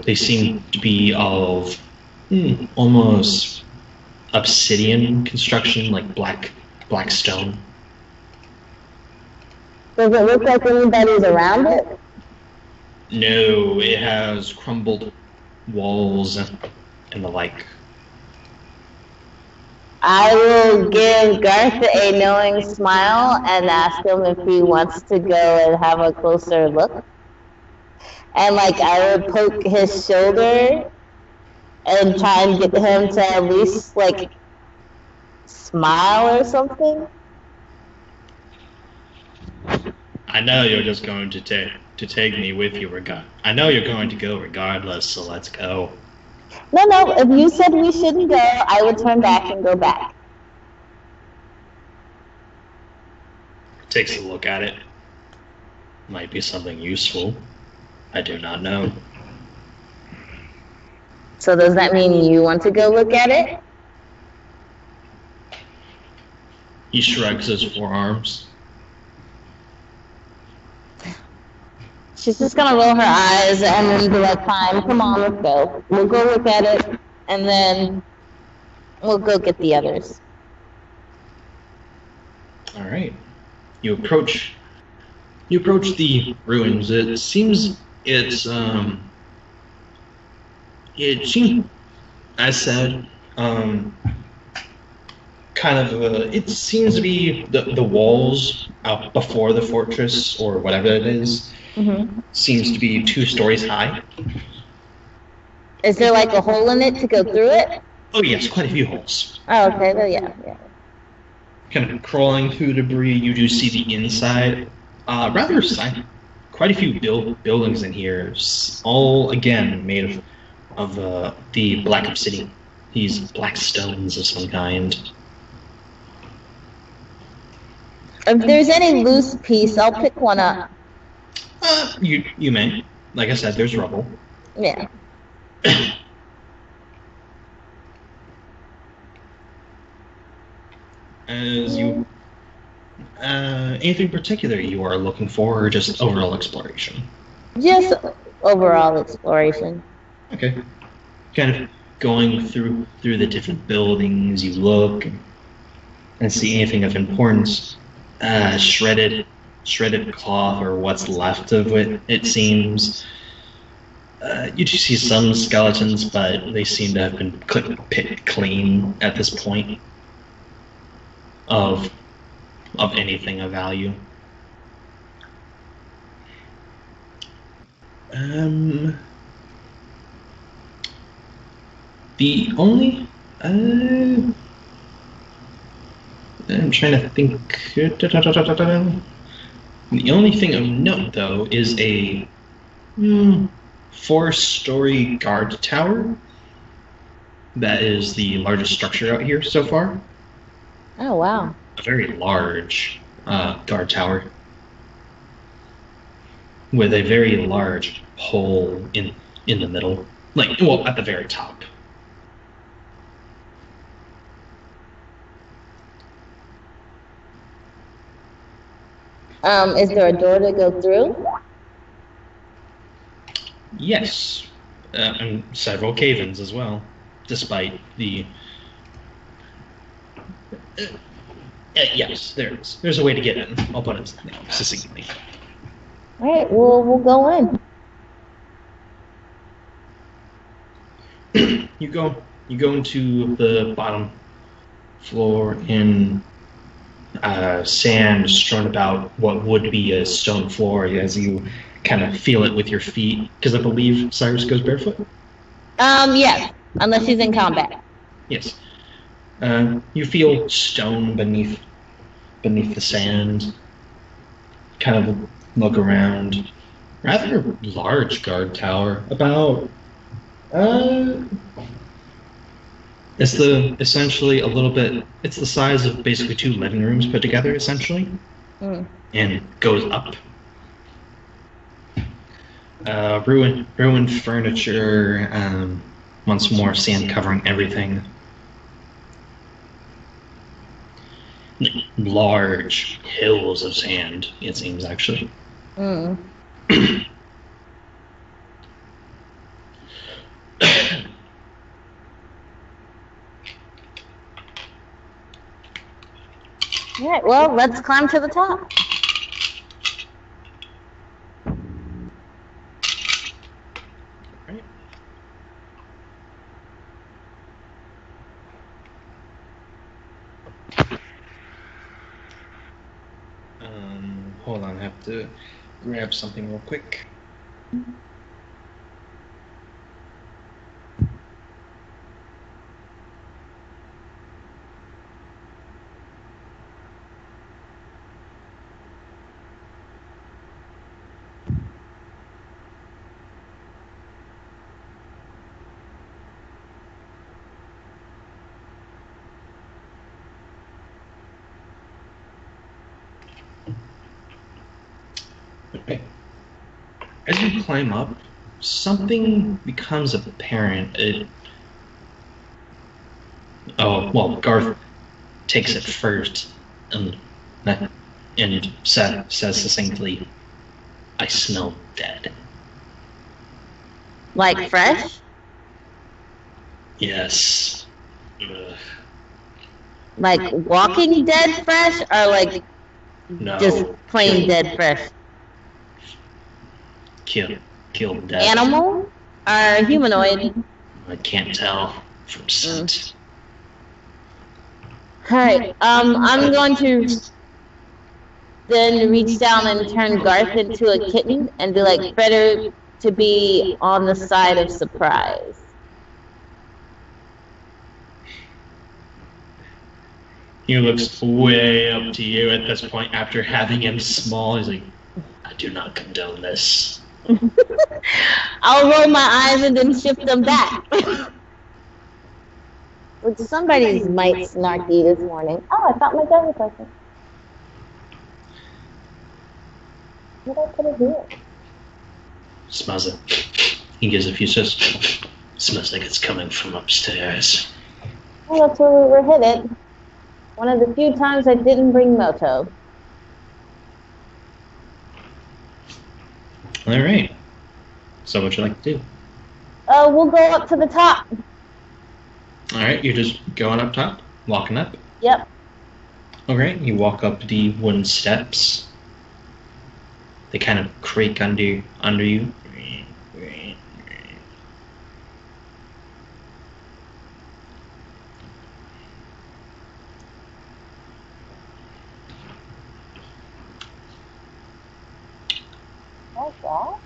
They seem to be of almost obsidian construction, like black stone. Does it look like anybody's around it? No, it has crumbled walls and the like. I will give Garth a knowing smile and ask him if he wants to go and have a closer look. And I would poke his shoulder and try and get him to at least smile or something. I know you're just going to take me with you I know you're going to go regardless, so let's go. No, if you said we shouldn't go, I would turn back and go back. Takes a look at it. Might be something useful. I do not know. So does that mean you want to go look at it? He shrugs his forearms. She's just gonna roll her eyes and then be like, fine, come on, let's go. We'll go look at it, and then we'll go get the others. Alright. You approach the ruins. It seems it seems, as said, it seems to be the walls out before the fortress, or whatever it is, seems to be 2 stories high. Is there a hole in it to go through it? Oh yes, quite a few holes. Oh, okay, well, yeah. Kind of crawling through debris, you do see the inside. Rather silent. Quite a few buildings in here, all again made of the black obsidian. These black stones of some kind. If there's any loose piece, I'll pick one up. You may. Like I said, there's rubble. Yeah. As you, anything particular you are looking for, or just overall exploration? Just overall exploration. Okay. Kind of going through the different buildings, you look and see anything of importance. Shredded cloth, or what's left of it, it seems. You do see some skeletons, but they seem to have been picked clean at this point of anything of value. The only I'm trying to think. The only thing of note, though, is a 4-story guard tower. That is the largest structure out here so far. Oh, wow. A very large guard tower with a very large hole in the middle, at the very top. Is there a door to go through? Yes, and several cave-ins as well, despite the... yes, there's a way to get in. I'll put it succinctly. All right, we'll go in. you go into the bottom floor in sand strewn about what would be a stone floor as you kind of feel it with your feet, because I believe Cyrus goes barefoot. Yes, unless he's in combat. Yes. You feel stone beneath the sand. Kind of look around. Rather large guard tower. About it's essentially a little bit. It's the size of basically 2 living rooms put together, essentially, and it goes up. Ruined furniture. Once more, sand covering everything. Large hills of sand, it seems, actually. Alright, well, let's climb to the top. Right. Hold on, I have to grab something real quick. Okay. As you climb up, something becomes apparent. Garth takes it first and says succinctly, "I smell dead." Like fresh? Yes. Like walking dead fresh, or like No. just plain dead fresh? Killed dead. Animal or humanoid? I can't tell from scent. Alright, I'm going to then reach down and turn Garth into a kitten and be like, better to be on the side of surprise. He looks way up to you at this point after having him small. He's like, "I do not condone this." I'll roll my eyes and then shift them back. Which somebody's might snarky this morning. Oh, I thought my dog was open. What did I put it here? Smells it. He gives a few sips. Smells like it's coming from upstairs. Well, that's where we were headed. One of the few times I didn't bring Moto. All right. So what would you like to do? We'll go up to the top. All right, you're just going up top, walking up. Yep. All right, you walk up the wooden steps. They kind of creak under you. What's that?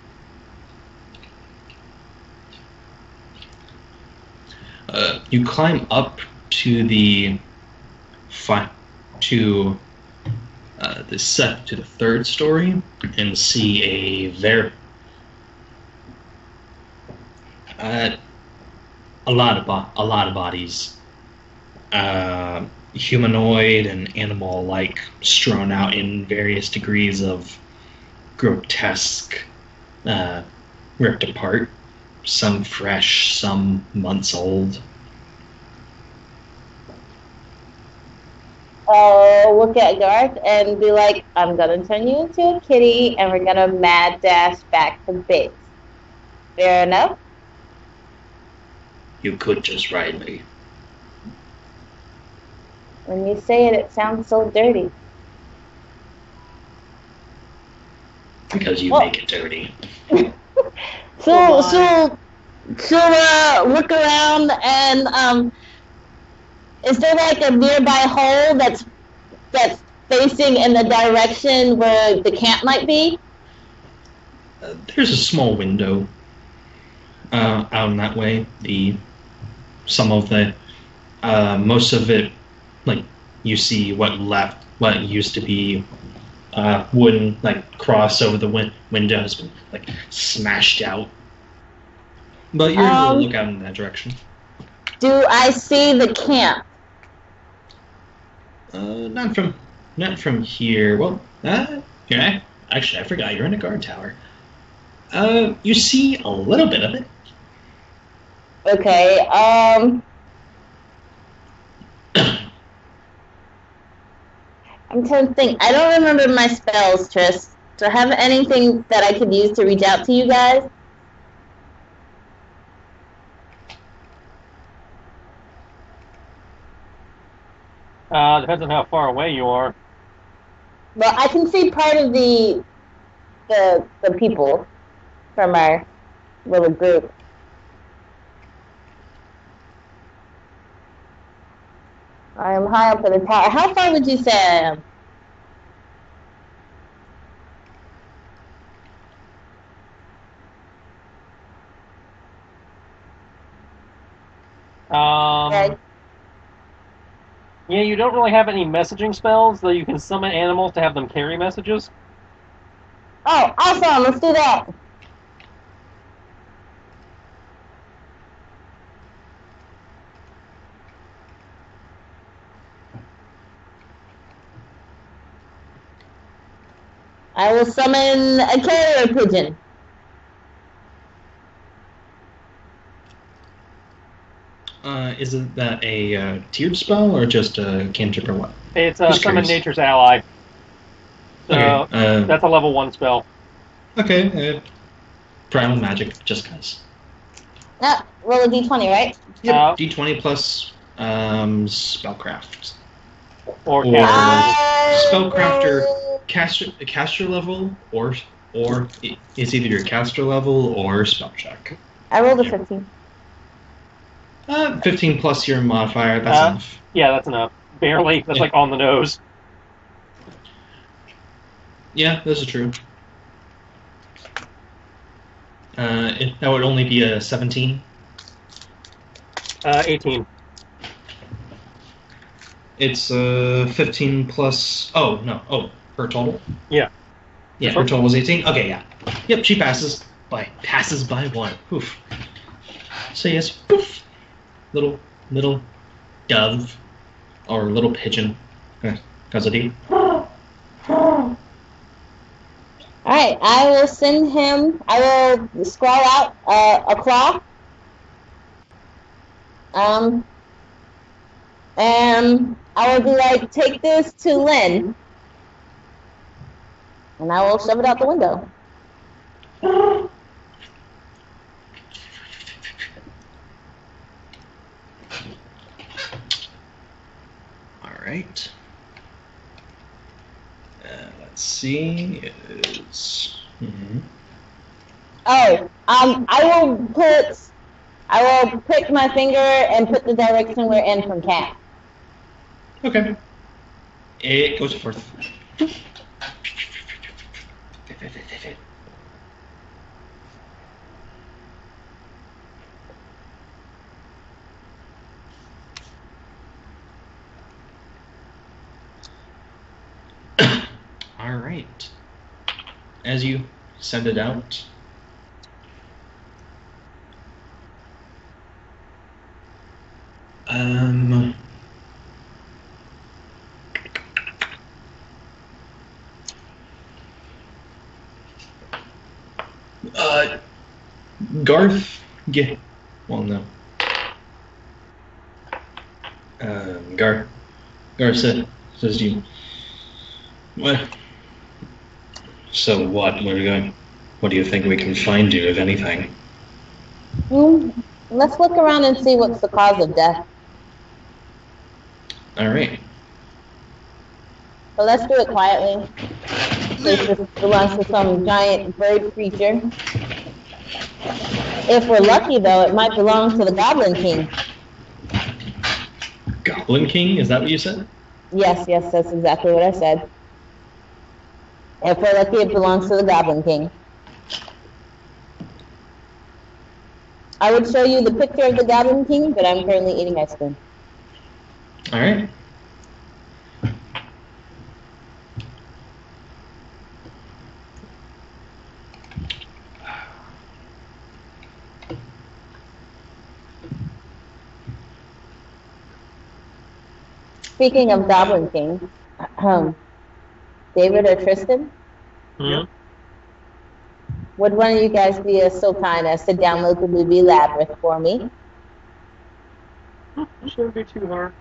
You climb up to the third story and see a lot of bodies, humanoid and animal-like, strewn out in various degrees of grotesque, ripped apart. Some fresh, some months old. Look at Garth and be like, I'm gonna turn you into a kitty and we're gonna mad dash back to base. Fair enough? You could just ride me. When you say it, it sounds so dirty. Because you make it dirty. So she'll look around and is there like a nearby hole that's facing in the direction where the camp might be? There's a small window out in that way. Most of it, like you see what used to be wooden like cross over the window has been like smashed out. But you're able to look out in that direction. Do I see the camp? Not from here. Well, yeah. Actually, I forgot you're in a guard tower. You see a little bit of it. Okay. I'm trying to think. I don't remember my spells, Tris. Do I have anything that I could use to reach out to you guys? Depends on how far away you are. Well, I can see part of the people from our little group. I am high up in the tower. How far would you say I am? Okay. Yeah, you don't really have any messaging spells, though you can summon animals to have them carry messages. Oh, awesome! Let's do that. I will summon a carrier pigeon. Is that a tiered spell or just a cantrip or what? It's summon nature's ally. So okay, that's a level 1 spell. Okay, primal magic, just cause. Roll a d20, right? Yep, d20 plus spellcraft. Or spellcrafter caster level, or it's either your caster level or spell check. I rolled a 15. 15 plus your modifier, that's enough. Yeah, that's enough. Barely. That's like on the nose. Yeah, this is true. That would only be a 17. 18. It's 15 plus... Oh, no. Oh, her total? Yeah. Yeah, her total was 18? Okay, yeah. Yep, she passes by 1. Oof. So yes, poof. Little dove or little pigeon. Cause of D. Alright, I will send him, I will scrawl out a claw. And I will be like, take this to Lynn. And I will shove it out the window. Alright. Let's see. It's... I will prick my finger and put the direction we're in from camp. Okay. It goes forth. All right. As you send it out, Garth, well, no. Garth says you. What? So what? What do you think we can find you, if anything? Let's look around and see what's the cause of death. All right. So let's do it quietly. This belongs to some giant bird creature. If we're lucky, though, it might belong to the Goblin King. Goblin King? Is that what you said? Yes, that's exactly what I said. If we're lucky, it belongs to the Goblin King. I would show you the picture of the Goblin King, but I'm currently eating ice cream. All right. Speaking of Goblin King, David or Tristan? Hmm? Would one of you guys be so kind as to download the movie Labyrinth for me? Shouldn't be too hard.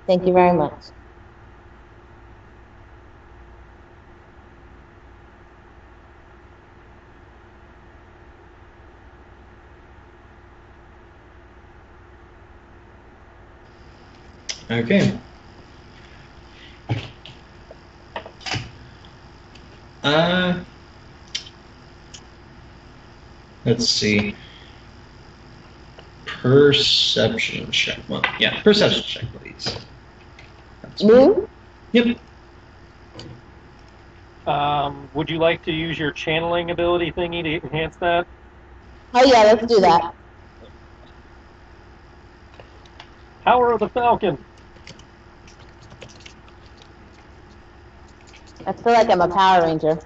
Thank you very much. Okay. Let's see. Perception check. Well, yeah, perception check, please. Move? Yep. Would you like to use your channeling ability thingy to enhance that? Oh yeah, let's do that. Power of the Falcon. I feel like I'm a Power Ranger.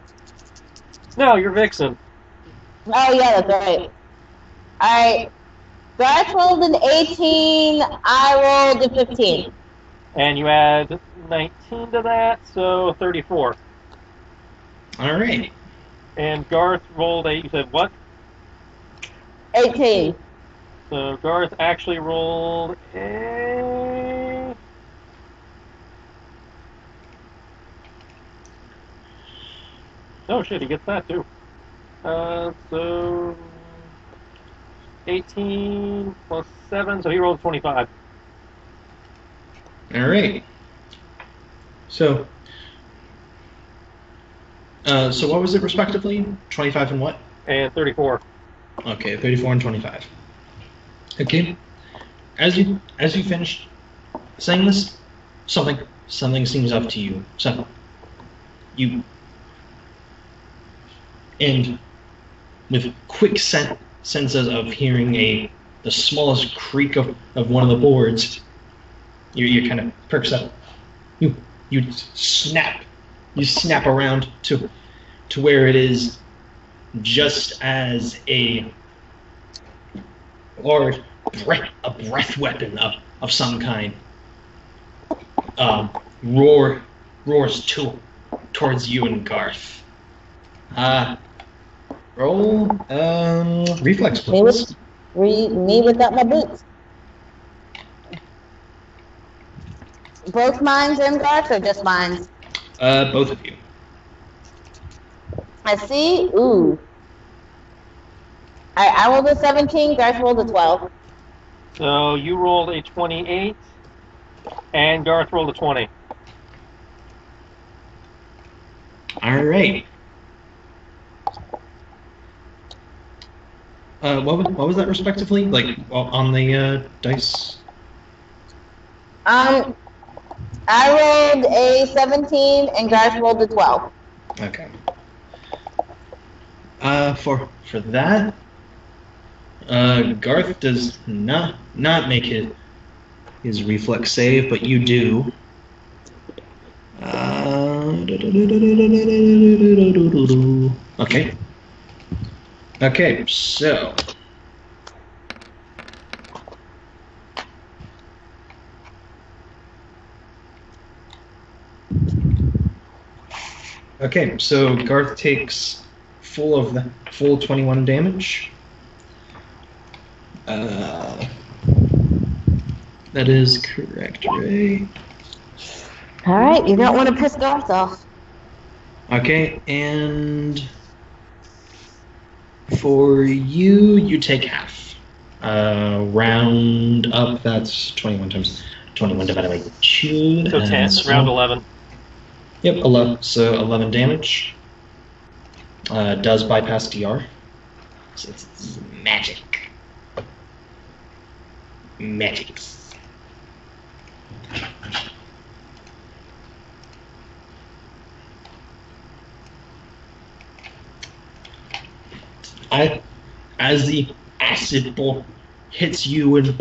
No, you're Vixen. Oh yeah, that's right. Alright. Garth rolled an 18, I rolled a 15. And you add 19 to that, so 34. All right. And Garth rolled a, you said what? 18. So Garth actually rolled a... Oh shit, he gets that too. So 18 plus 7, so he rolled 25. All right. So what was it respectively? 25 and what? And 34. Okay, 34 and 25. Okay. As you finished saying this, something seems up to you. So you, and with quick senses of hearing the smallest creak of one of the boards, you kind of perks up. You snap around to where it is, just as a large breath weapon of some kind roars towards you and Garth. Roll reflex, please. Me without my boots. Both mines and Garth, or just mines? Both of you. I see. Ooh. I rolled a 17, Garth rolled a 12. So you rolled a 28, and Garth rolled a 20. All right. What was that respectively? Like on the dice? I rolled a 17 and Garth rolled a 12. Okay. For that, Garth does not make his reflex save, but you do. Okay. Okay, so. Okay, so Garth takes full 21 damage. That is correct, right? All right, you don't want to piss Garth off. Okay, and for you take half. Round up, that's 21 times 21 divided by 2. So 10, round 11. Yep, 11. So 11 damage. Does bypass DR. So it's magic. Magics. As the acid bore hits you and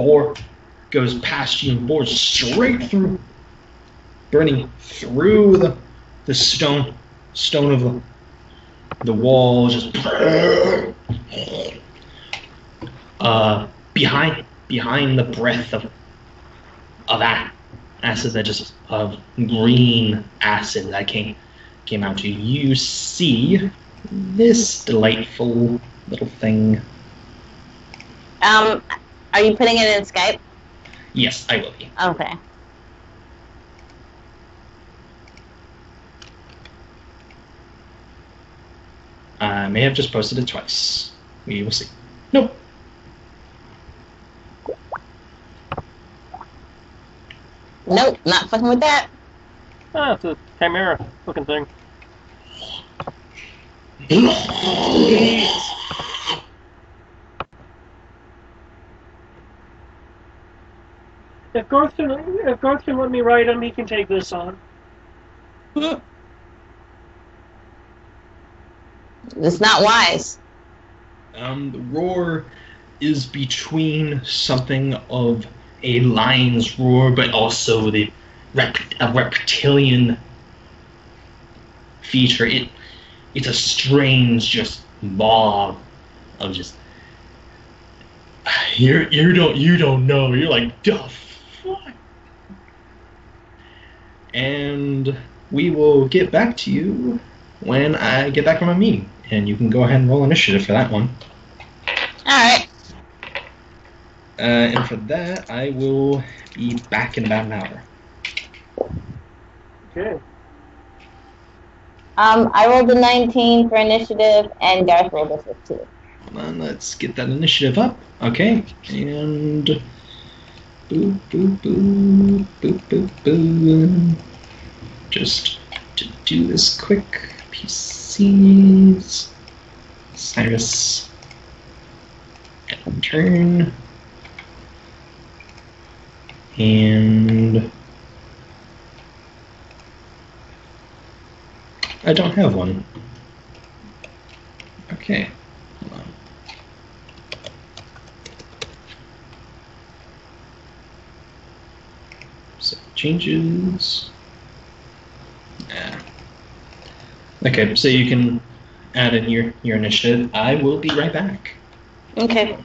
goes past you and bores straight through, burning through the stone of the wall, just behind the breath of acid, that just of green acid that came out to you. You see this delightful little thing. Are you putting it in Skype? Yes, I will be. Okay. I may have just posted it twice. We will see. Nope. Nope, not fucking with that. Ah, it's a chimera looking thing. If Garth can let me ride him, he can take this on. It's not wise. The roar is between something of a lion's roar, but also a reptilian feature. It's a strange, just mob of just you don't know. You're like, duh, fuck. And we will get back to you when I get back from my meeting, and you can go ahead and roll initiative for that one. Alright. And for that, I will be back in about an hour. Okay. I rolled a 19 for initiative, and Garth rolled a 15. Hold on, let's get that initiative up. Okay, and boop, boop, boop, boop, boop, boop. Just to do this quick, PCs, Cyrus, and turn, and I don't have one. Okay, hold on. So changes. Nah. Okay, so you can add in your initiative. I will be right back. Okay.